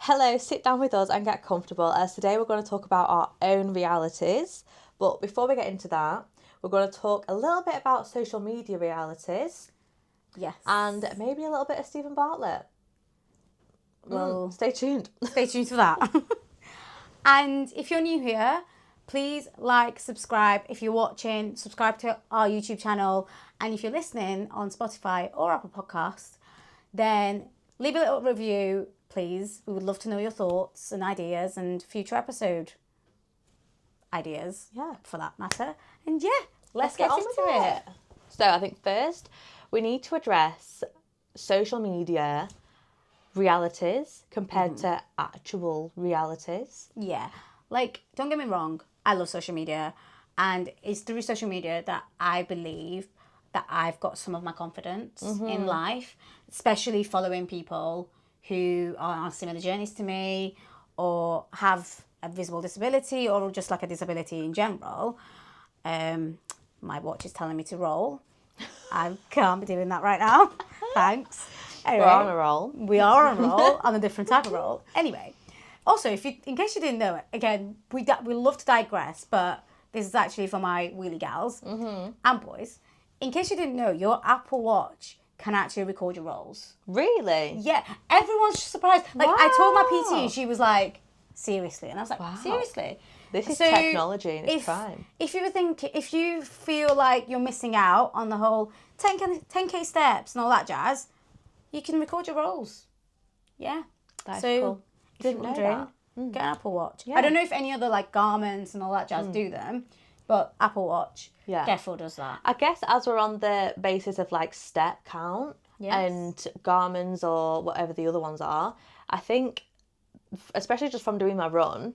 Hello, sit down with us and get comfortable as today we're going to talk about our own realities. But before we get into that, we're going to talk a little bit about social media realities. Yes. And maybe a little bit of Stephen Bartlett. Well, stay tuned. Stay tuned for that. And if you're new here, please like, subscribe. If you're watching, subscribe to our YouTube channel. And if you're listening on Spotify or Apple Podcasts, then leave a little review, please. We would love to know your thoughts and ideas and future episode ideas. Yeah. For that matter. And yeah, let's get on into with it. So I think first we need to address social media realities compared to actual realities. Yeah. Like, don't get me wrong, I love social media. And it's through social media that I believe that I've got some of my confidence in life, especially following people who are on similar journeys to me or have a visible disability or just like a disability in general. My watch is telling me to roll. I can't be doing that right now. Thanks. Anyway, We're on a roll. We are on a roll, on a different type of roll. Anyway, also, in case you didn't know it, again, we love to digress, but this is actually for my wheelie gals and boys. In case you didn't know, your Apple Watch can actually record your rolls. Really? Yeah, everyone's surprised. Like, I told my PT, Wow. and she was like, seriously? And I was like, Wow. seriously? This is So technology in its prime. If you feel like you're missing out on the whole 10K steps and all that jazz, you can record your rolls. Yeah. That's so cool. if you're Didn't know wondering, get an Apple Watch. Yeah. I don't know if any other like garments and all that jazz do them, but Apple Watch Yeah. definitely does that. I guess as we're on the basis of like step count Yes. and Garmin's or whatever the other ones are, I think, especially just from doing my run,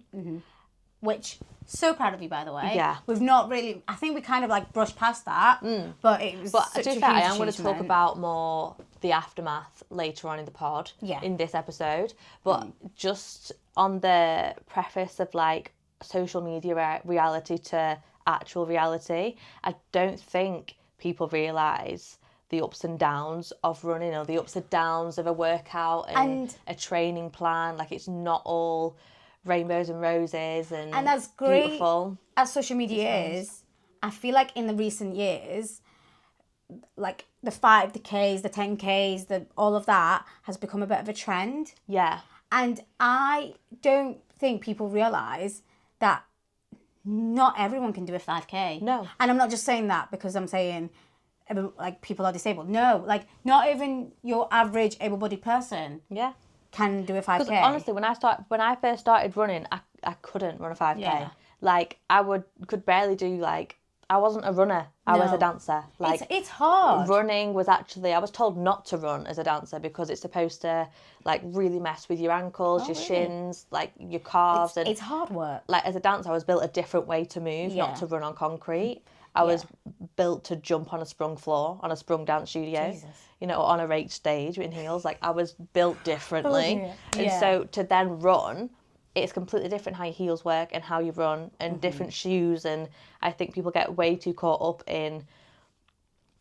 Which, so proud of you, by the way. Yeah. We've not really, I think we kind of like brushed past that, but it was but such to a be fair, I huge am going to talk achievement. about more the aftermath later on in the pod, Yeah. in this episode. But just on the preface of like social media reality to actual reality, I don't think people realise the ups and downs of running or the ups and downs of a workout and a training plan. Like, it's not all rainbows and roses and as great beautiful as social media is, I feel like in the recent years, like the 5Ks, the 10Ks, all of that has become a bit of a trend. Yeah. And I don't think people realise that not everyone can do a 5K. No. And I'm not just saying that because I'm saying like people are disabled. No, like not even your average able-bodied person Yeah. can do a 5K. Because honestly, when I first started running, I couldn't run a 5K. Yeah. Like, could barely do, like, I wasn't a runner. I was a No. dancer. Like, it's hard. running was actually, I was told not to run as a dancer because it's supposed to, like, really mess with your ankles, your really? shins, like, your calves. And It's hard work. like, as a dancer, I was built a different way to move, Yeah. not to run on concrete. I was built to jump on a sprung floor, on a sprung dance studio, Jesus. you know, on a raked stage in heels. Like, I was built differently. dear. And Yeah. so to then run, it's completely different how your heels work and how you run and different shoes. And I think people get way too caught up in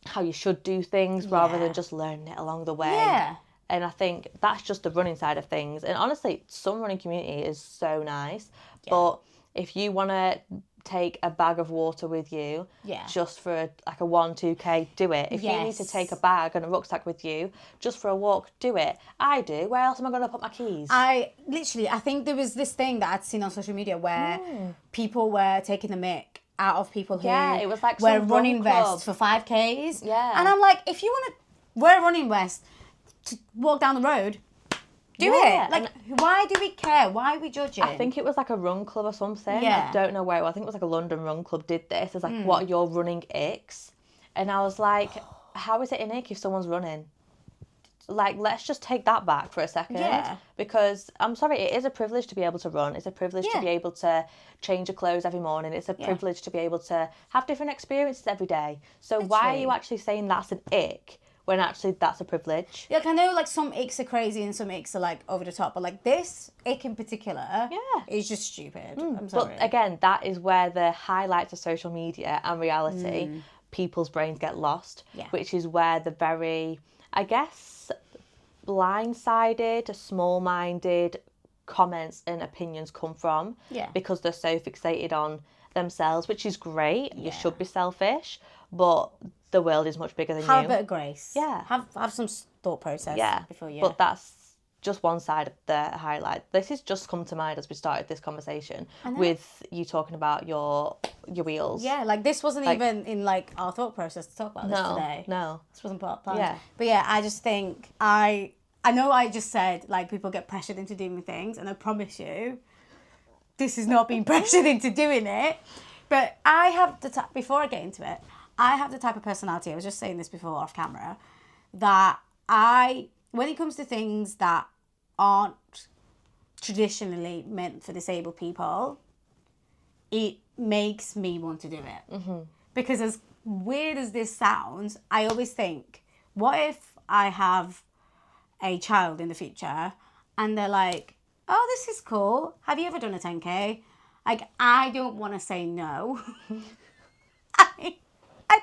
how you should do things rather than just learning it along the way. Yeah. And I think that's just the running side of things. And honestly, some running community is so nice. But if you want to take a bag of water with you just for a 1-2K, do it. If you need to take a bag and a rucksack with you just for a walk, do it. I do. Where else am I going to put my keys? I think there was this thing that I'd seen on social media where people were taking the mick out of people who it was like wear some running run club. vests for 5Ks. Yeah. And I'm like, if you want to wear a running vest to walk down the road, do it. Like, why do we care? Why are we judging? I think it was like a run club or something. Yeah. I don't know where. I think it was like a London run club did this. It's like, what are your running icks? And I was like, how is it an ick if someone's running? Like, let's just take that back for a second. Yeah. Because, I'm sorry, it is a privilege to be able to run. It's a privilege to be able to change your clothes every morning. It's a privilege to be able to have different experiences every day. So why are you actually saying that's an ick when actually that's a privilege? Like, I know, like, some icks are crazy and some icks are, like, over the top. But, like, this ick in particular is just stupid. I'm sorry. But, again, that is where the highlights of social media and reality, people's brains get lost. Which is where the very, I guess, blindsided, small-minded, comments and opinions come from. Yeah. Because they're so fixated on themselves, which is great. You should be selfish, but the world is much bigger than Have you. a bit of grace. Yeah. Have some thought process before you. But that's just one side of the highlight. This has just come to mind as we started this conversation with you talking about your wheels. Yeah, like this wasn't even in like our thought process to talk about this today. No. This wasn't part of the plan. Yeah. But yeah, I just think I know I just said like people get pressured into doing things, and I promise you this is not being pressured into doing it. But I have before I get into it, I have the type of personality, I was just saying this before off camera, that when it comes to things that aren't traditionally meant for disabled people, it makes me want to do it. Mm-hmm. Because as weird as this sounds, I always think, what if I have a child in the future and they're like, oh, this is cool. Have you ever done a 10K? Like, I don't want to say no. I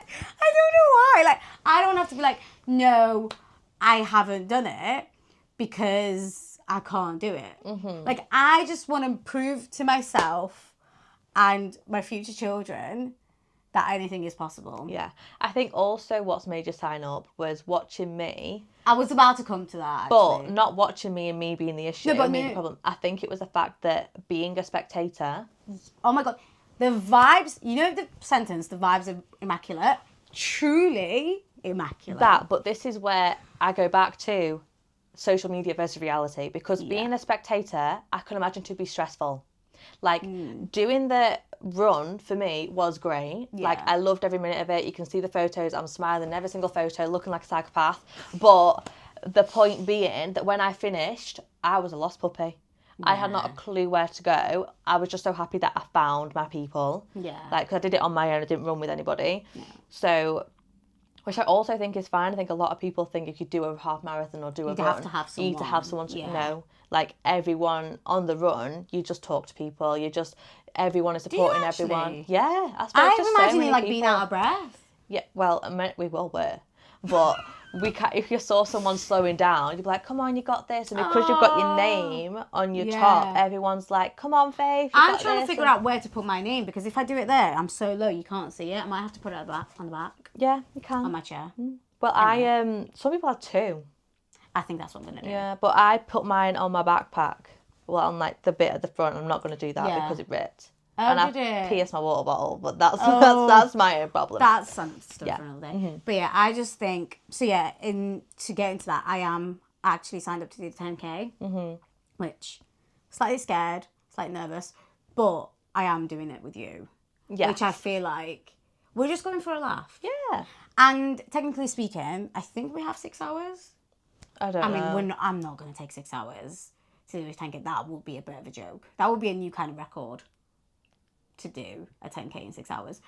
don't know why. Like, I don't have to be like, no, I haven't done it because I can't do it. Mm-hmm. Like, I just want to prove to myself and my future children that anything is possible. Yeah. I think also what's made you sign up was watching me. I was about to come to that, actually. But not watching me and me being the issue. The problem. I think it was the fact that being a spectator. Oh my God. The vibes, you know the sentence, the vibes are immaculate? Truly immaculate. But this is where I go back to social media versus reality, because being a spectator, I can imagine to be stressful. Like, doing the run for me was great. Yeah. Like, I loved every minute of it. You can see the photos. I'm smiling in every single photo, looking like a psychopath. But the point being that when I finished, I was a lost puppy. Yeah. I had not a clue where to go. I was just so happy that I found my people. Yeah. Like, 'cause I did it on my own. I didn't run with anybody. Yeah. So, which I also think is fine. I think a lot of people think if you do a half marathon or do a run, you have to have someone. You need to have someone to know. Like, everyone on the run, you just talk to people. Everyone is supporting everyone. Yeah. I'm imagining like being out of breath. Yeah, well, we all were. But if you saw someone slowing down, you'd be like, come on, you got this. And because you've got your name on your top, everyone's like, come on, Faith. I'm trying to figure out where to put my name, because if I do it there, I'm so low, you can't see it. I might have to put it on the back. Yeah, you can. On my chair. Well, anyway. Some people have two. I think that's what I'm going to do. Yeah, but I put mine on my backpack. Well, on like the bit at the front. I'm not going to do that because it ripped. Oh, and did it? I pierced my water bottle, but that's my own problem. That's some stuff for another day. Mm-hmm. But yeah, I just think, so yeah, to get into that, I am actually signed up to do the 10K, which slightly scared, slightly nervous, but I am doing it with you. Yeah. Which I feel like we're just going for a laugh. Yeah. And technically speaking, I think we have 6 hours. I don't know. I mean, I'm not going to take 6 hours to do a 10K. That would be a bit of a joke. That would be a new kind of record to do a 10K in 6 hours.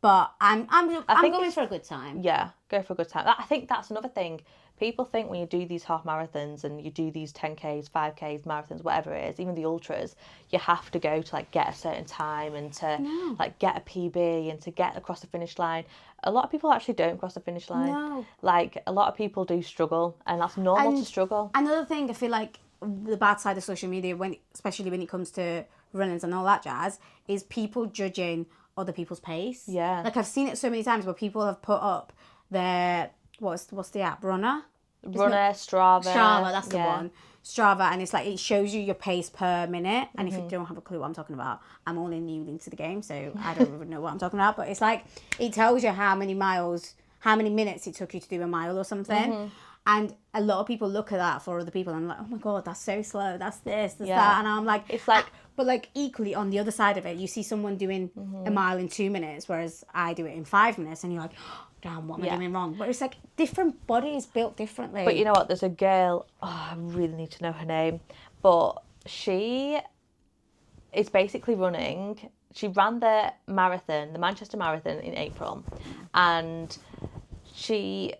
But I'm going for a good time. Yeah, go for a good time. I think that's another thing. People think when you do these half marathons and you do these 10Ks, 5Ks, marathons, whatever it is, even the ultras, you have to go to like get a certain time and to like get a PB and to get across the finish line. A lot of people actually don't cross the finish line. No. Like, a lot of people do struggle, and that's normal to struggle. Another thing, I feel like the bad side of social media, especially when it comes to runnings and all that jazz, is people judging other people's pace. Yeah. Like, I've seen it so many times where people have put up their, what's the app? Strava. Strava, that's the one. Strava, and it's like, it shows you your pace per minute. And if you don't have a clue what I'm talking about, I'm only new into the game, so I don't even know what I'm talking about. But it's like, it tells you how many minutes it took you to do a mile or something. And a lot of people look at that for other people and like, oh my God, that's so slow. That's this, that's that. And I'm like, it's like, but like equally on the other side of it, you see someone doing a mile in 2 minutes, whereas I do it in 5 minutes, and you're like, oh, damn, what am I doing wrong? But it's like different bodies built differently. But you know what? There's a girl, I really need to know her name, but she is basically running. She ran the marathon, the Manchester Marathon in April, and she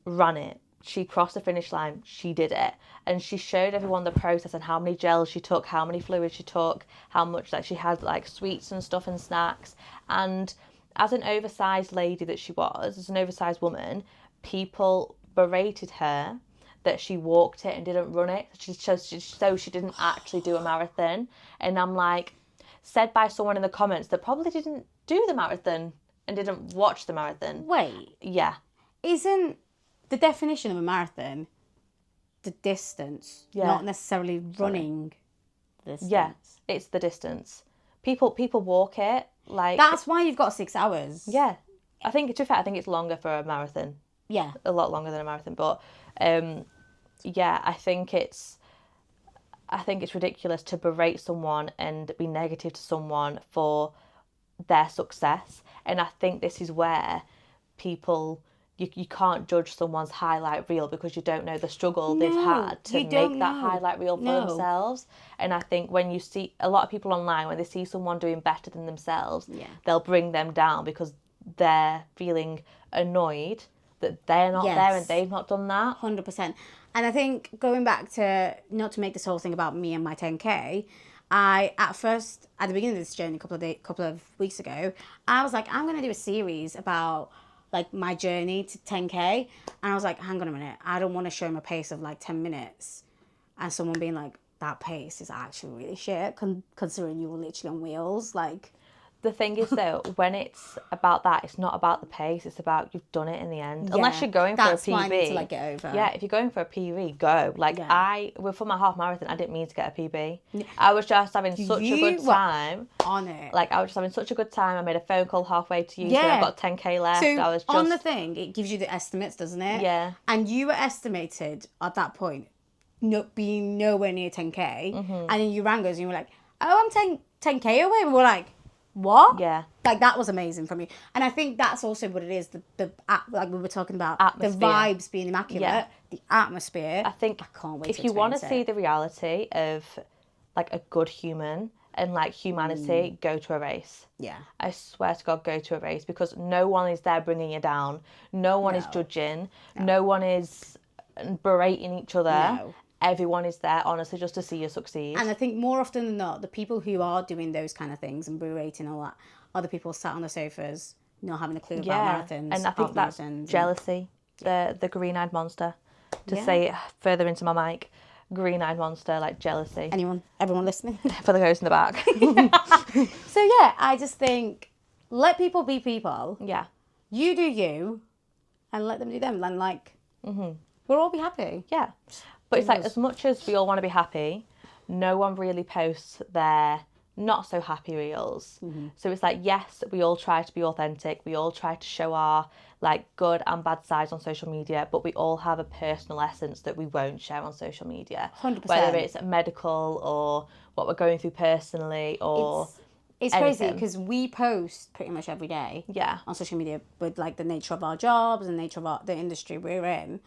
ran it. She crossed the finish line. She did it, and she showed everyone the process and how many gels she took, how many fluids she took, how much like she had like sweets and stuff and snacks. And as an oversized lady that she was, as an oversized woman, people berated her that she walked it and didn't run it. So she didn't actually do a marathon. And I'm like, said by someone in the comments that probably didn't do the marathon and didn't watch the marathon. Wait. Yeah. Isn't the definition of a marathon the distance, not necessarily running the distance? Yeah, it's the distance. People walk it. Like, that's why you've got 6 hours. Yeah. I think, to be fair, I think it's longer for a marathon. Yeah. A lot longer than a marathon. But, yeah, I think it's ridiculous to berate someone and be negative to someone for their success. And I think this is where people, you can't judge someone's highlight reel because you don't know the struggle they've had to make that highlight reel for themselves. And I think when you see a lot of people online, when they see someone doing better than themselves, they'll bring them down because they're feeling annoyed that they're not there and they've not done that. 100%. And I think going back to, not to make this whole thing about me and my 10K, at the beginning of this journey, a couple of weeks ago, I was like, I'm going to do a series about like my journey to 10K. And I was like, hang on a minute, I don't want to show him a pace of like 10 minutes and someone being like, that pace is actually really shit, considering you were literally on wheels. Like, the thing is, though, when it's about that, it's not about the pace. It's about you've done it in the end. Yeah, unless you're going for a PB. That's why I need to like get over. Yeah, if you're going for a PB, go. Like for my half marathon, I didn't mean to get a PB. Yeah. I was just having such a good time on it. Like, I was just having such a good time. I made a phone call halfway to you. Yeah. So I've got 10K left. So I was just on the thing. It gives you the estimates, doesn't it? Yeah. And you were estimated at that point, being nowhere near 10K, and then you rang us and you were like, "Oh, I'm 10K away." And we're like, what? Yeah. Like, that was amazing for me. And I think that's also what it is, the like we were talking about, atmosphere. The vibes being immaculate, the atmosphere. I think I can't wait if you want to see the reality of like a good human and like humanity, go to a race. Yeah. I swear to God, go to a race, because no one is there bringing you down. No one is judging. No one is berating each other. No. Everyone is there, honestly, just to see you succeed. And I think more often than not, the people who are doing those kind of things and berating all that are the people sat on the sofas, not having a clue about marathons. And I think that's jealousy, the green-eyed monster. To say it further into my mic, green-eyed monster, like jealousy. Everyone listening? For the ghost in the back. So yeah, I just think, let people be people. Yeah. You do you, and let them do them. And like, we'll all be happy. Yeah. But it's like, as much as we all want to be happy, no one really posts their not so happy reels. So it's like, yes, we all try to be authentic. We all try to show our like good and bad sides on social media, but we all have a personal essence that we won't share on social media. 100%. Whether it's medical or what we're going through personally or It's crazy because we post pretty much every day on social media with like the nature of our jobs and nature of the industry we're in.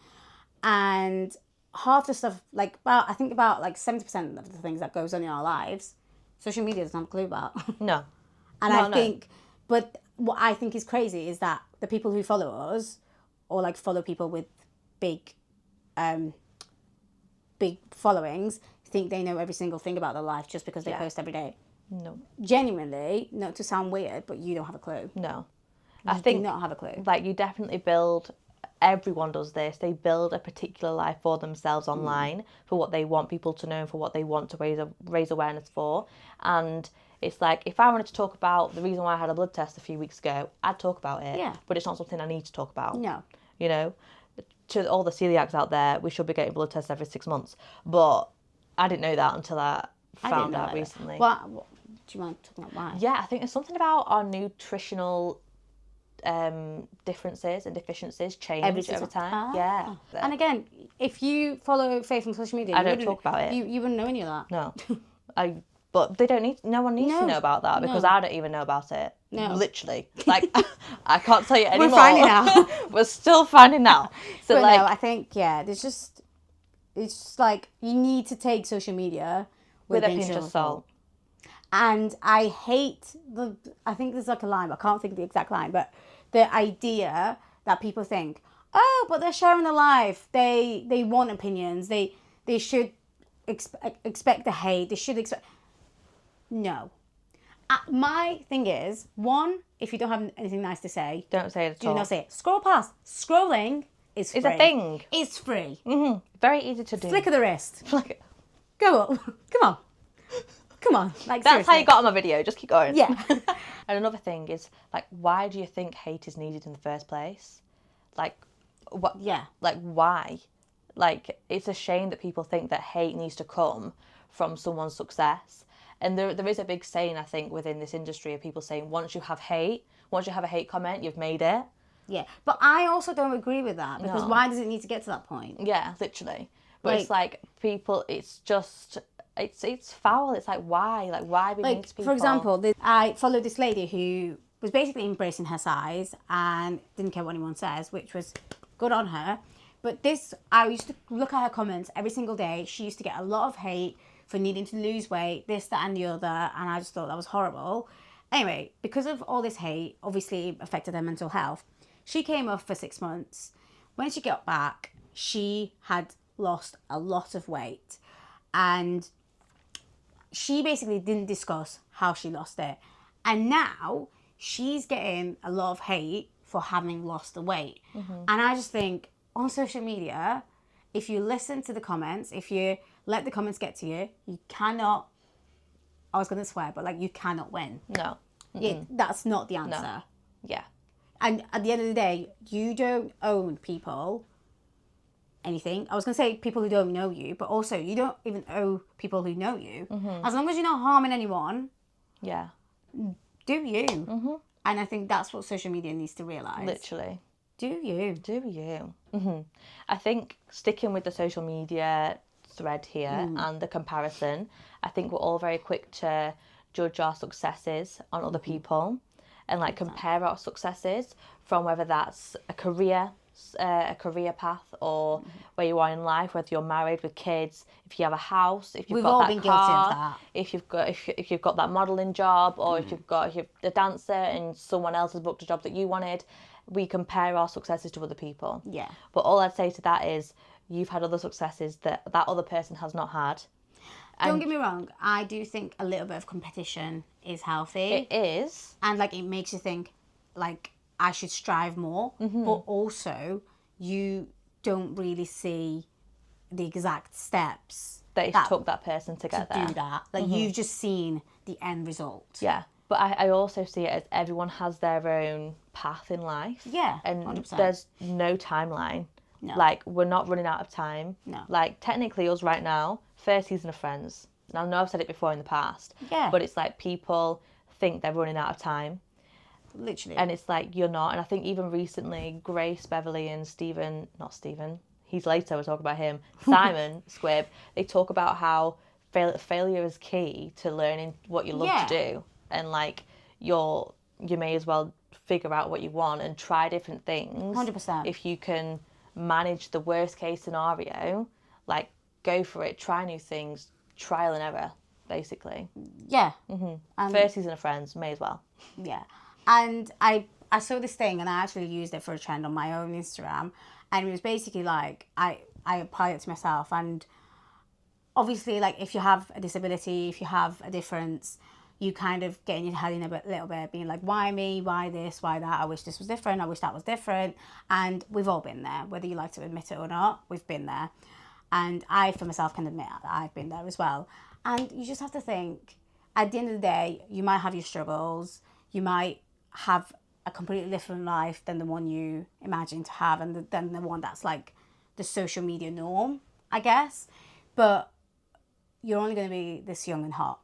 And half the stuff, like I think about like 70% of the things that goes on in our lives, social media doesn't have a clue about. No. And I think, but what I think is crazy is that the people who follow us, or like follow people with big followings, think they know every single thing about their life just because they post every day. No. Genuinely, not to sound weird, but you don't have a clue. No. I think do not have a clue. Like, you definitely build, everyone does this, they build a particular life for themselves online for what they want people to know and for what they want to raise awareness for. And it's like, if I wanted to talk about the reason why I had a blood test a few weeks ago, I'd talk about it. Yeah. But it's not something I need to talk about. No. You know, to all the celiacs out there, we should be getting blood tests every 6 months. But I didn't know that until I found out recently. What do you mind talking about why? Yeah, I think there's something about our nutritional differences and deficiencies change every time. Yeah. And again, if you follow Faith on social media, I don't talk about it. You wouldn't know any of that. No. But they don't need. No one needs to know about that because I don't even know about it. No. Literally, like I can't tell you anymore. We're finding out. We're still finding out. So but like, no, I think it's just like you need to take social media with a pinch of salt. And I hate I think there's like a line, but I can't think of the exact line, but the idea that people think, oh, but they're sharing their life. They want opinions. They should expect the hate. They should expect. No. My thing is, one, if you don't have anything nice to say, don't say it at all. Do not say it. Scroll past. Scrolling It's It's free. a thing. It's free. Very easy to do. Flick of the wrist. Like, Go up. Come on. Like, that's seriously. how you got on my video. Just keep going. Yeah. And another thing is, like, why do you think hate is needed in the first place? Like, what? Yeah. Like, why? Like, it's a shame that people think that hate needs to come from someone's success. And there is a big saying, I think, within this industry of people saying, once you have a hate comment, you've made it. Yeah. But I also don't agree with that, because why does it need to get to that point? Yeah, literally. But it's like people, it's just, it's foul. It's like, why? Like, why be mean to people? For example, I followed this lady who was basically embracing her size and didn't care what anyone says, which was good on her. But I used to look at her comments every single day. She used to get a lot of hate for needing to lose weight, this, that, and the other. And I just thought that was horrible. Anyway, because of all this hate, obviously it affected her mental health. She came off for 6 months. When she got back, she had lost a lot of weight. And she basically didn't discuss how she lost it. And now she's getting a lot of hate for having lost the weight. And I just think on social media, if you listen to the comments, if you let the comments get to you, you cannot, I was going to swear, but like, you cannot win. No. That's not the answer. No. Yeah. And at the end of the day, you don't own people anything. I was going to say people who don't know you, but also you don't even owe people who know you. As long as you're not harming anyone, Yeah. do you. And I think that's what social media needs to realise. Literally. Do you. Do you? I think sticking with the social media thread here and the comparison, I think we're all very quick to judge our successes on other people and like compare our successes from whether that's a career path or where you are in life, whether you're married with kids, if you have a house, if you've We've got all that been car, guilty of that. if you've got that modelling job, or if you're a dancer and someone else has booked a job that you wanted. We compare our successes to other people. Yeah. But all I'd say to that is you've had other successes that other person has not had. Don't get me wrong, I do think a little bit of competition is healthy. It is. And like, it makes you think like, I should strive more. But also, you don't really see the exact steps that it took that person to get there. Do that. Like, you've just seen the end result. Yeah. But I also see it as everyone has their own path in life. Yeah, And 100%. there's no timeline. No. Like, we're not running out of time. No. Like, technically, us right now, first season of Friends. And I know I've said it before in the past. Yeah. But it's like people think they're running out of time. Literally. And it's like, you're not. And I think even recently, Grace, Beverly and he's later, we'll talk about him, Simon Squibb, they talk about how failure is key to learning what you love to do. And like, you may as well figure out what you want and try different things. 100%. If you can manage the worst case scenario, like, go for it, try new things, trial and error, basically. Yeah. First season of Friends, may as well. Yeah. And I saw this thing and I actually used it for a trend on my own Instagram. And it was basically like, I applied it to myself. And obviously, like, if you have a disability, if you have a difference, you kind of get in your head in a little bit, being like, why me? Why this? Why that? I wish this was different. I wish that was different. And we've all been there, whether you like to admit it or not, we've been there. And I, for myself, can admit that I've been there as well. And you just have to think, at the end of the day, you might have your struggles. You might have a completely different life than the one you imagine to have, and then the one that's like the social media norm, I guess. But you're only going to be this young and hot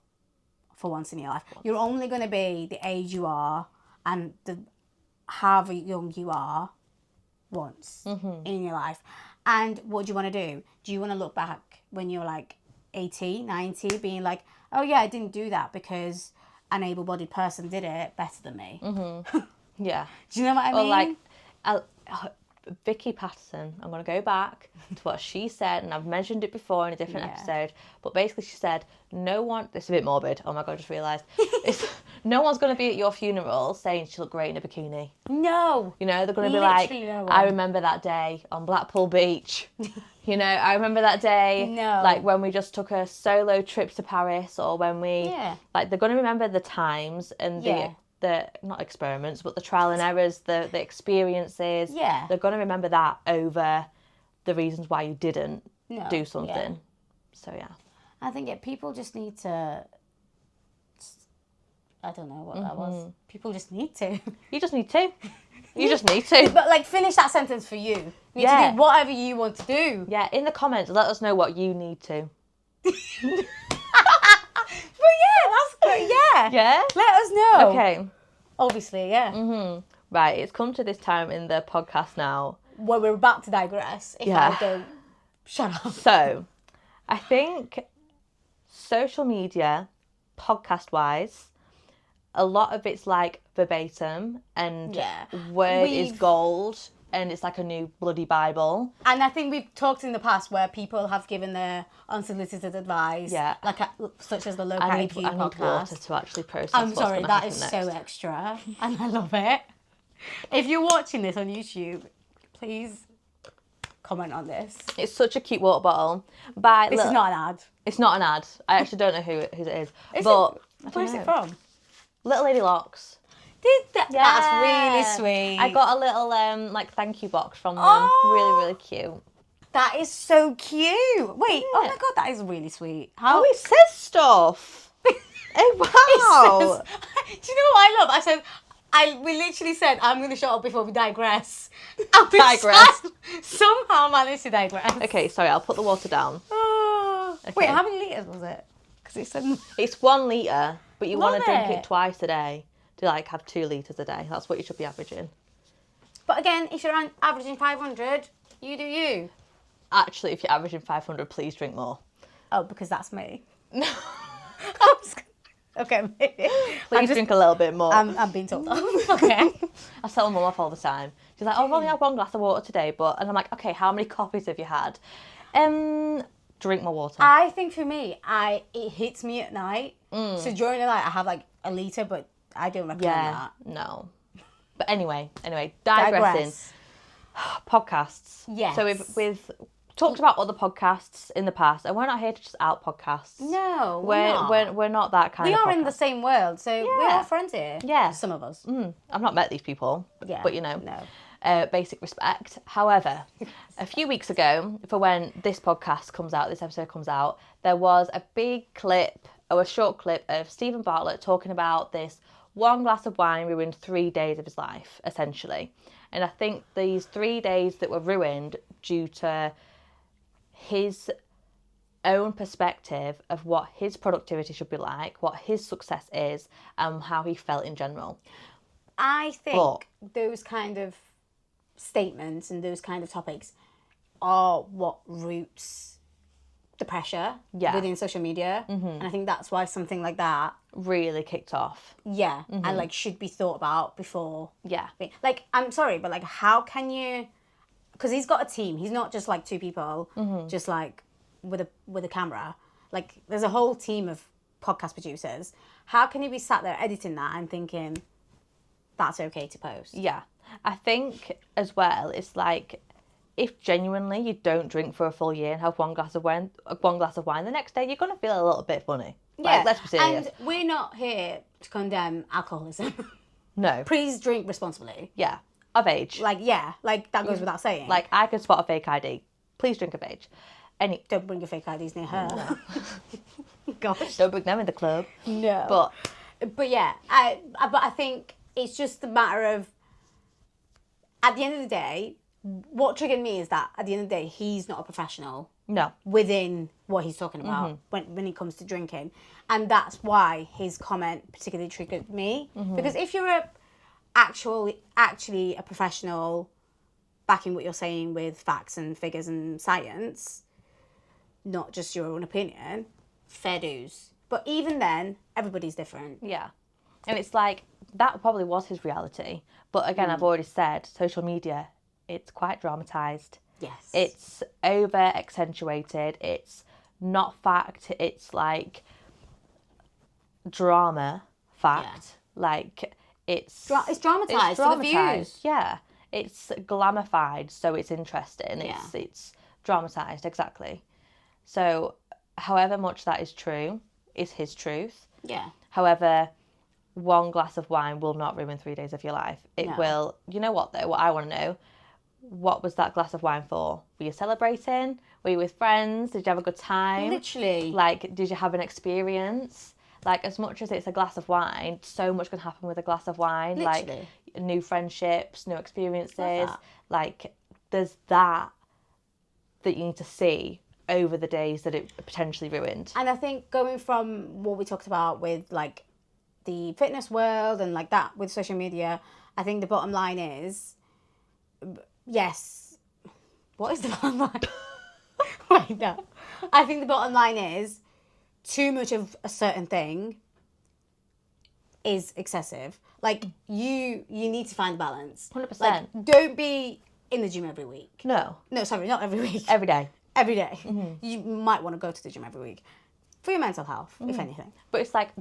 for once in your life. You're only going to be the age you are and however young you are once in your life. And what do you want to do? Do you want to look back when you're like 80, 90, being like, oh yeah, I didn't do that because an able-bodied person did it better than me? Yeah. Do you know what I mean? Or like, Vicky Patterson, I'm going to go back to what she said, and I've mentioned it before in a different episode, but basically she said, this is a bit morbid, oh my God, I just realised, no one's going to be at your funeral saying she looked great in a bikini. No. You know, they're going to be like, no I remember that day on Blackpool Beach. You know, I remember that day, No. like when we just took a solo trip to Paris, or when we, like, they're going to remember the times and the not experiments, but the trial and errors, the experiences. Yeah. They're going to remember that over the reasons why you didn't do something. Yeah. So yeah. I think people just need to. I don't know what that was. People just need to. You just need to. You just need to. But like, finish that sentence for you. You need to do whatever you want to do. Yeah, in the comments, let us know what you need to. But yeah, that's good. Yeah. Yeah? Let us know. Okay. Obviously, yeah. Right, it's come to this time in the podcast now. Well, we're about to digress. If I don't shut up. So, I think social media, podcast-wise, a lot of it's like verbatim and word is gold and it's like a new bloody Bible. And I think we've talked in the past where people have given their unsolicited advice, like such as the Low Cat EQ podcast. I need water to actually process I'm sorry, that is next. so extra and I love it. If you're watching this on YouTube, please comment on this. It's such a cute water bottle. This is not an ad. It's not an ad. I actually don't know who it is. Where's it from? Little Lady Locks. That's really sweet. I got a little thank you box from them. Really, really cute. That is so cute. Wait, oh my god, that is really sweet. Oh, it says stuff. Oh wow. Do you know what I love? We literally said I'm going to shut up before we digress. Somehow managed to digress. Okay, sorry, I'll put the water down. Okay. Wait, how many litres was it? Because it said it's 1 litre, but you want to drink it twice a day to have 2 litres a day. That's what you should be averaging. But again, if you're averaging 500, you do you. Actually, if you're averaging 500, please drink more. Oh, because that's me. No. Okay, please drink a little bit more. I'm being told off. Okay. I tell mum off all the time. She's like, I've only had 1 glass of water today, and I'm like, okay, how many coffees have you had? Drink more water. I think for me, it hits me at night. So during the night, I have like a litre, but I don't recommend that. No. But anyway, digressing. Podcasts. Yes. So we've talked about other podcasts in the past, and we're not here to just out podcasts. No, we're not that kind of podcast. We are in the same world, so we're all friends here. Yeah. Some of us. I've not met these people, but no. Basic respect. However, a few weeks ago, for when this episode comes out, there was a short clip of Stephen Bartlett talking about this 1 glass of wine ruined 3 days of his life, essentially. And I think these 3 days that were ruined due to his own perspective of what his productivity should be like, what his success is, and how he felt in general. I think those kind of statements and those kind of topics are what roots the pressure within social media. And I think that's why something like that really kicked off. Yeah. And should be thought about before. Yeah. I'm sorry, but how can you, because he's got a team. He's not just 2 people, just with a camera. There's a whole team of podcast producers. How can you be sat there editing that and thinking that's okay to post? Yeah. I think as well, it's if genuinely you don't drink for a full year and have 1 glass of wine, the next day you're gonna feel a little bit funny. Yeah. Let's be serious. And we're not here to condemn alcoholism. No. Please drink responsibly. Yeah. Of age. That goes without saying. I could spot a fake ID. Please drink of age. Don't bring your fake IDs near her. No. Gosh. Don't bring them in the club. No. But yeah, I think it's just a matter of, at the end of the day, what triggered me is that at the end of the day, he's not a professional. No. Within what he's talking about when it comes to drinking. And that's why his comment particularly triggered me. Because if you're actually a professional, backing what you're saying with facts and figures and science, not just your own opinion, fair dues. But even then, everybody's different. Yeah. And it's that probably was his reality. But again, I've already said, social media, it's quite dramatized. Yes. It's over accentuated. It's not fact. It's drama fact. Yeah. It's dramatized for the views. Yeah. It's glamified, so it's interesting. It's dramatized, exactly. So however much that is true is his truth. Yeah. However, one glass of wine will not ruin 3 days of your life. It will. You know what though? What I want to know, what was that glass of wine for? Were you celebrating? Were you with friends? Did you have a good time? Literally. Like, did you have an experience? Like, as much as it's a glass of wine, so much can happen with a glass of wine. Literally. Like, new friendships, new experiences. Like, there's that you need to see over the days that it potentially ruined. And I think going from what we talked about with, like, the fitness world and, like, that with social media, I think the bottom line is, yes. What is the bottom line? Wait, no. I think the bottom line is, too much of a certain thing is excessive. Like, you need to find balance. 100%. Like, don't be in the gym every week. No, sorry, not every week. every day. Every day. You might want to go to the gym every week for your mental health, if anything. But it's like,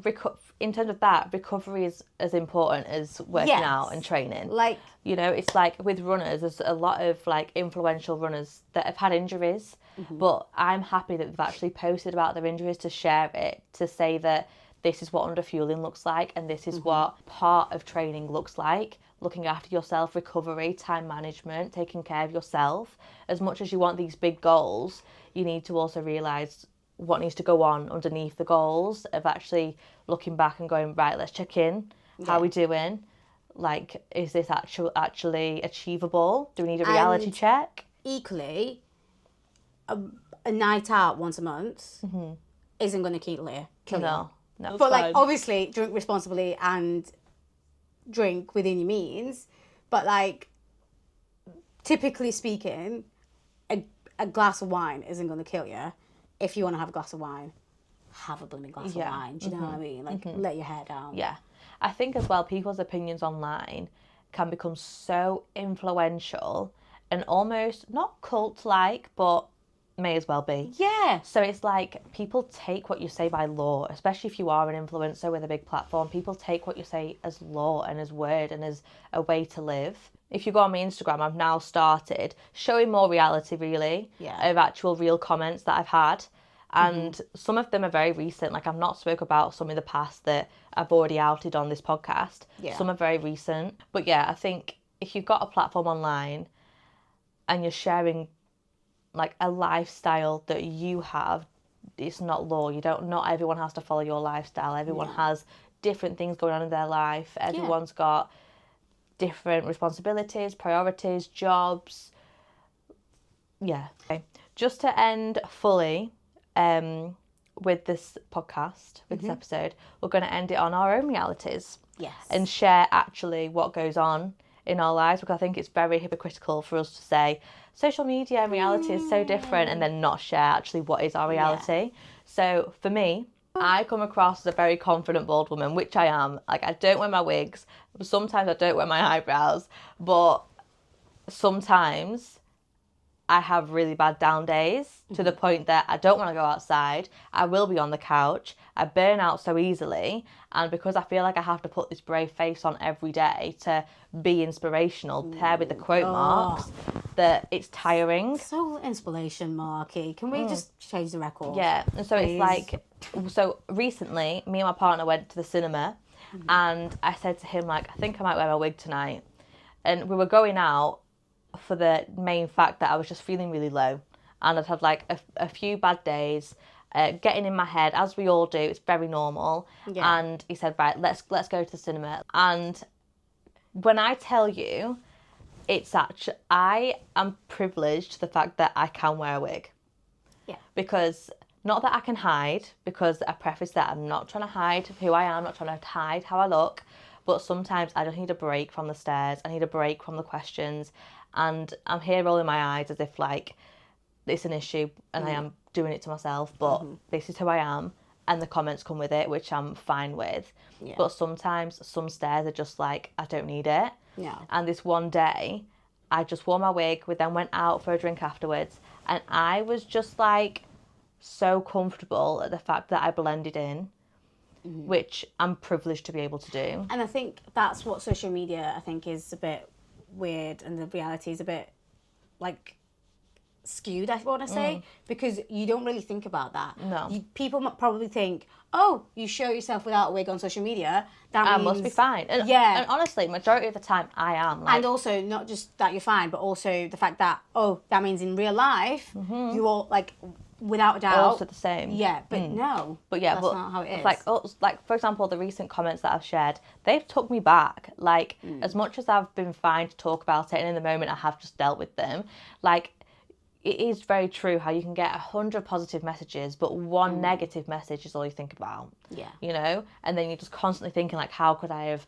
in terms of that, recovery is as important as working out and training. Like, you know, it's like with runners, there's a lot of like influential runners that have had injuries, but I'm happy that they've actually posted about their injuries to share it, to say that this is what underfueling looks like and this is what part of training looks like. Looking after yourself, recovery, time management, taking care of yourself. As much as you want these big goals, you need to also realise what needs to go on underneath the goals, of actually looking back and going, right, let's check in. How are we doing? Like, is this actually achievable? Do we need a reality check? Equally, a night out once a month isn't going to kill you. No. But, like, obviously, drink responsibly and drink within your means. But, like, typically speaking, a glass of wine isn't going to kill you. If you want to have a glass of wine, have a blooming glass of wine. Do you know what I mean? Like, let your hair down. Yeah. I think as well, people's opinions online can become so influential and almost not cult-like, but may as well be. Yeah. So it's like people take what you say by law, especially if you are an influencer with a big platform. People take what you say as law and as word and as a way to live. If you go on my Instagram, I've now started showing more reality, really, of actual real comments that I've had. And some of them are very recent. Like, I've not spoke about some in the past that I've already outed on this podcast. Yeah. Some are very recent. But yeah, I think if you've got a platform online and you're sharing like a lifestyle that you have, it's not law. Not everyone has to follow your lifestyle. Everyone has different things going on in their life. Everyone's got different responsibilities, priorities, jobs. Yeah. Okay. Just to end fully with this podcast, with this episode, we're going to end it on our own realities. Yes. And share actually what goes on in our lives, because I think it's very hypocritical for us to say social media and reality is so different and then not share actually what is our reality. So for me, I come across as a very confident bald woman, which I am. Like, I don't wear my wigs. Sometimes I don't wear my eyebrows, but sometimes I have really bad down days to the point that I don't want to go outside. I will be on the couch. I burn out so easily. And because I feel like I have to put this brave face on every day to be inspirational, paired with the quote marks, that it's tiring. So inspiration marky. Can we just change the record? Yeah. And so it's like, so recently, me and my partner went to the cinema and I said to him, like, I think I might wear my wig tonight. And we were going out for the main fact that I was just feeling really low and I'd had like a few bad days, getting in my head, as we all do. It's very normal. And he said, right, let's go to the cinema. And when I tell you, it's actually, I am privileged to the fact that I can wear a wig. Because not that I can hide, because I preface that I'm not trying to hide who I am, not trying to hide how I look, but sometimes I just need a break from the stares. I need a break from the questions. And I'm here rolling my eyes as if like it's an issue and I am doing it to myself, but this is who I am, and the comments come with it, which I'm fine with. But sometimes some stares are just like, I don't need it. And this one day I just wore my wig. We then went out for a drink afterwards and I was just like so comfortable at the fact that I blended in, which I'm privileged to be able to do. And I think that's what social media, I think, is a bit weird, and the reality is a bit like skewed, I want to say, because you don't really think about that. No. People probably think, oh, you show yourself without a wig on social media, that I means... must be fine. And, and honestly, majority of the time, I am. And also, not just that you're fine, but also the fact that, that means in real life, you all, like, without a doubt... Also the same. Yeah, but no. But yeah, that's not how it is. Like, for example, the recent comments that I've shared, they've took me back. Like, as much as I've been fine to talk about it, and in the moment I have just dealt with them, like... It is very true how you can get 100 positive messages, but one negative message is all you think about. Yeah. You know? And then you're just constantly thinking, like, how could I have,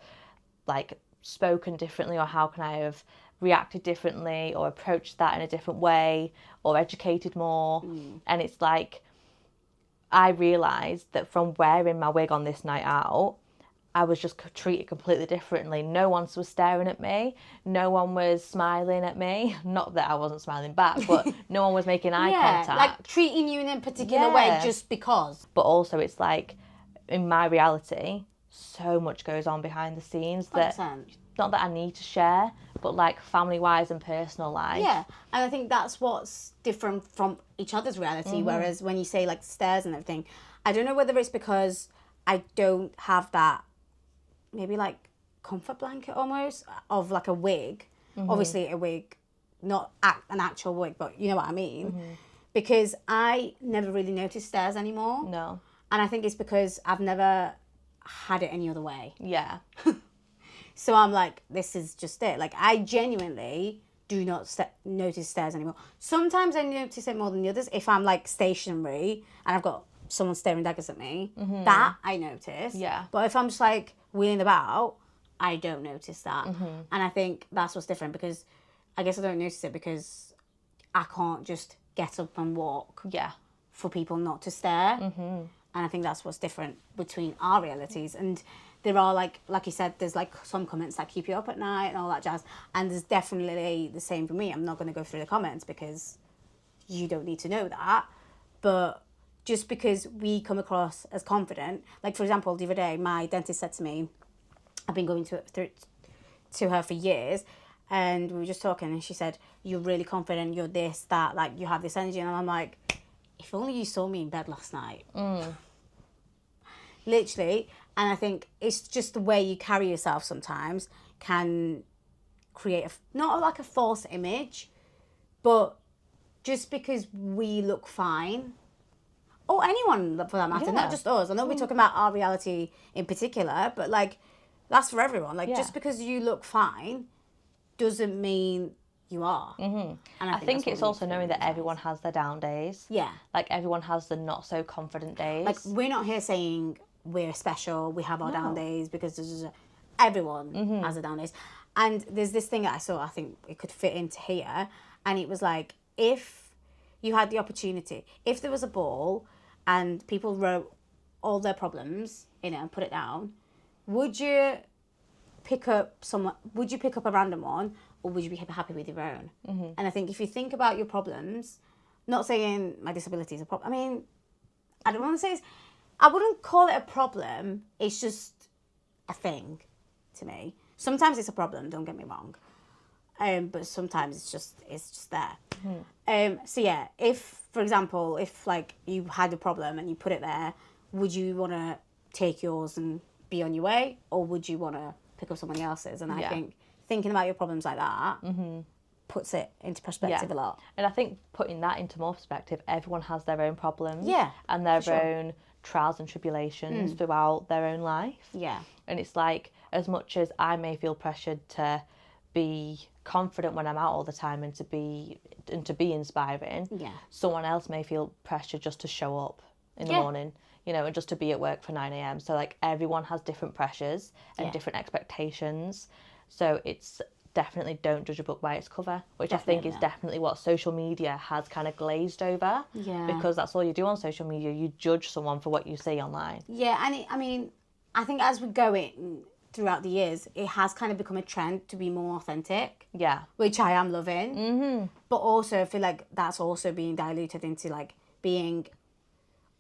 like, spoken differently, or how can I have reacted differently, or approached that in a different way, or educated more. And it's like, I realised that from wearing my wig on this night out, I was just treated completely differently. No one was staring at me. No one was smiling at me. Not that I wasn't smiling back, but no one was making eye contact. Like treating you in a particular way just because. But also it's like, in my reality, so much goes on behind the scenes that, 100%. not that I need to share, but like family-wise and personal life. Yeah, and I think that's what's different from each other's reality. Whereas when you say like stairs and everything, I don't know whether it's because I don't have that, maybe like comfort blanket almost of like a wig. Obviously a wig, not an actual wig, but you know what I mean. Because I never really notice stairs anymore. No. And I think it's because I've never had it any other way. Yeah. So I'm like, this is just it. Like, I genuinely do not notice stairs anymore. Sometimes I notice it more than the others. If I'm like stationary and I've got someone staring daggers at me, that I notice. Yeah. But if I'm just like wheeling about, I don't notice that. And I think that's what's different, because I guess I don't notice it because I can't just get up and walk. Yeah. For people not to stare. And I think that's what's different between our realities. And there are, like you said, there's like some comments that keep you up at night and all that jazz. And there's definitely the same for me. I'm not going to go through the comments because you don't need to know that. But just because we come across as confident, like for example, the other day, my dentist said to me, I've been going to her for years, and we were just talking, and she said, you're really confident, you're this, that, like you have this energy. And I'm like, if only you saw me in bed last night. Literally. And I think it's just the way you carry yourself sometimes can create not like a false image, but just because we look fine, or anyone for that matter, not just us. I know we're talking about our reality in particular, but like that's for everyone. Like just because you look fine doesn't mean you are. And I think it's also knowing that everyone has their down days. Yeah. Like everyone has the not so confident days. Like we're not here saying we're special, we have our down days, because everyone has a down days. And there's this thing that I saw, I think it could fit into here, and it was like, if you had the opportunity, if there was a ball and people wrote all their problems in it and put it down, would you pick up a random one, or would you be happy with your own? And I think if you think about your problems, not saying my disability is a problem, I mean, I don't want to say I wouldn't call it a problem, it's just a thing to me. Sometimes it's a problem, don't get me wrong, but sometimes it's just there. So yeah, if for example, if like you had a problem and you put it there, would you want to take yours and be on your way, or would you want to pick up somebody else's? And I think thinking about your problems like that puts it into perspective a lot. And I think putting that into more perspective, everyone has their own problems and their own trials and tribulations throughout their own life. Yeah. And it's like, as much as I may feel pressured to be confident when I'm out all the time and to be inspiring, someone else may feel pressured just to show up in the morning, you know, and just to be at work for 9 a.m. So like everyone has different pressures and different expectations. So it's definitely don't judge a book by its cover, which I think is definitely what social media has kind of glazed over. Yeah. Because that's all you do on social media. You judge someone for what you see online. Yeah, and I mean, I think as we go in throughout the years, it has kind of become a trend to be more authentic. Yeah. Which I am loving. But also I feel like that's also being diluted into like being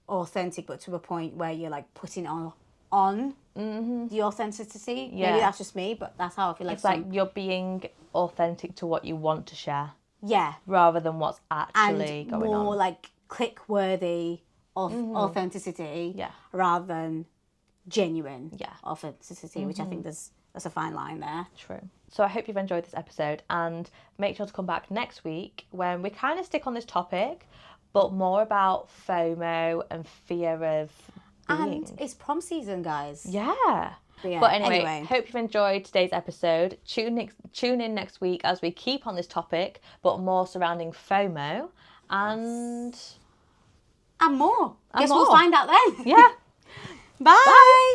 authentic, but to a point where you're like putting on the authenticity. Maybe that's just me, but that's how I feel like it's like you're being authentic to what you want to share. Yeah. rather than what's actually And going more on. like click-worthy of authenticity Yeah. rather than genuine Yeah. authenticity, which I think that's a fine line there. True. So I hope you've enjoyed this episode, and make sure to come back next week when we kind of stick on this topic, but more about FOMO and fear of being. And it's prom season, guys. Yeah. Yeah, But anyway, hope you've enjoyed today's episode. Tune in next week as we keep on this topic, but more surrounding FOMO and more. And Guess more. we'll find out then. Yeah. Bye.